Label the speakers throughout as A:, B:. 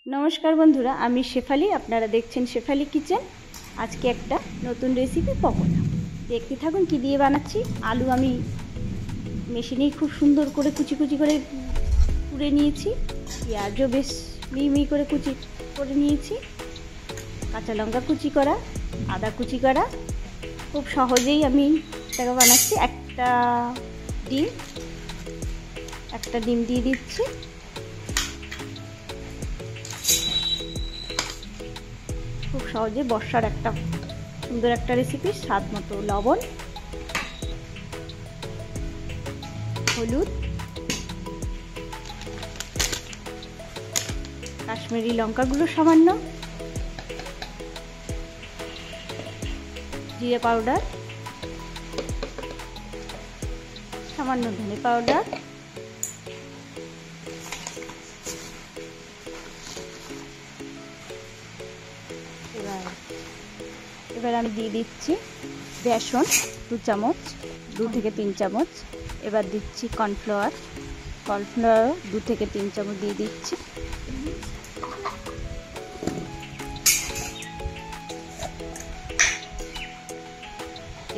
A: नमस्कार बंधुरा आमी शेफाली आपनारा देखछेन शेफाली किचेन। आज के एक नतून रेसिपि पकोड़ा देखते थाकुन कि दिए बानाच्छि। आलू आमी मेशिने खूब सुंदर करे कुचि कुचि करे कुड़े निয়েছি, पेঁয়াজও बेश मिहि मिहि करे कुचि करे निয়েছি, काँचा लंका कुचि करा, आदा कुचि करा। खूब सहजेई आमी एटाके बानाচ্ছি। একটা ডিম দিয়ে দিচ্ছি। খুব সহজে বর্ষার একটা সুন্দর একটা রেসিপি। স্বাদ মতো লবণ, হলুদ, কাশ্মীরি লঙ্কা গুঁড়ো সামান্য, জিরে পাউডার, সামান্য ধনে পাউডার, এবার আমি দিয়ে দিচ্ছি বেসন 2 চামচ, 2 থেকে 3 চামচ। এবার দিচ্ছি কর্নফ্লাওয়ার 2 থেকে 3 চামচ দিয়ে দিচ্ছি।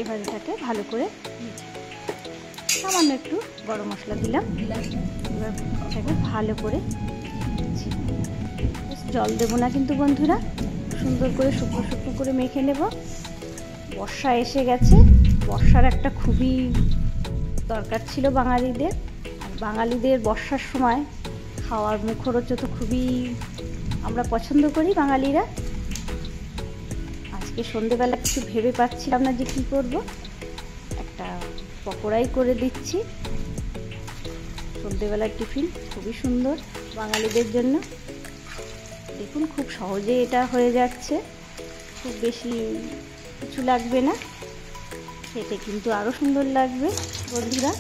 A: এবার এটাকে ভালো করে সামান্য একটু গরম মশলা দিলাম। এবার এটাকে ভালো করে জল দেবো না কিন্তু বন্ধুরা, সুন্দর করে শুকনো শুকনো করে মেখে নেব। বর্ষা এসে গেছে, বর্ষার একটা খুবই দরকার ছিল বাঙালিদের। আর বাঙালিদের বর্ষার সময় খাওয়ার মুখরোচক তো খুবই আমরা পছন্দ করি বাঙালিরা। আজকে সন্ধেবেলা কিছু ভেবে পাচ্ছিলাম না যে কী করব, একটা পকোড়াই করে দিচ্ছি। সন্ধেবেলার টিফিন খুবই সুন্দর বাঙালিদের জন্য। দেখুন খুব সহজে এটা হয়ে যাচ্ছে, খুব বেশি কিছু লাগবে না, খেতে কিন্তু আরও সুন্দর লাগবে। বন্ধুরা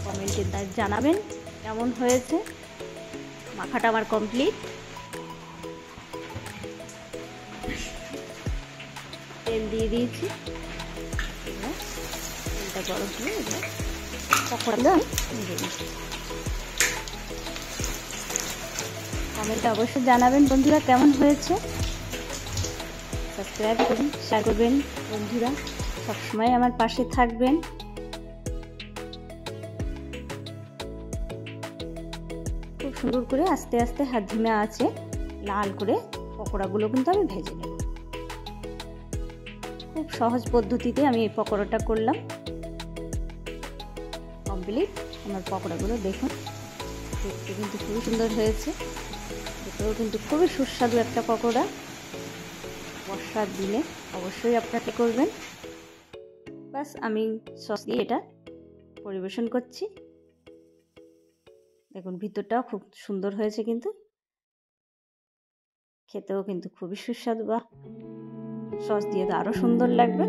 A: কমেন্টে জানাবেন কেমন হয়েছে। মাখাটা আমার কমপ্লিট। তেল দিয়ে দিয়েছি, এবার তেলটা গরম হলে এবার পকোড়াগুলো আমি ভেজে নিচ্ছি। কমেন্টে অবশ্যই জানাবেন বন্ধুরা কেমন হয়েছে। সাবস্ক্রাইব করুন, শেয়ার করবেন বন্ধুরা, সবসময় আমার পাশে থাকবেন। খুব সুন্দর করে আস্তে আস্তে হাত ধিমে আছে লাল করে পকোড়াগুলো কিন্তু আমি ভেজে নেব। খুব সহজ পদ্ধতিতে আমি এই পকোড়াটা করলাম। কমপ্লিট আমার পকোড়াগুলো দেখুন, দেখতে কিন্তু খুবই সুন্দর হয়েছে। এটাও কিন্তু খুবই সুস্বাদু একটা পকোড়া। বর্ষার দিনে অবশ্যই আপনাকে করবেন। বাস আমি সস দিয়ে এটা পরিবেশন করছি। দেখুন ভিতরটাও খুব সুন্দর হয়েছে, কিন্তু খেতেও কিন্তু খুবই সুস্বাদু। বা সস দিয়ে তো আরও সুন্দর লাগবে।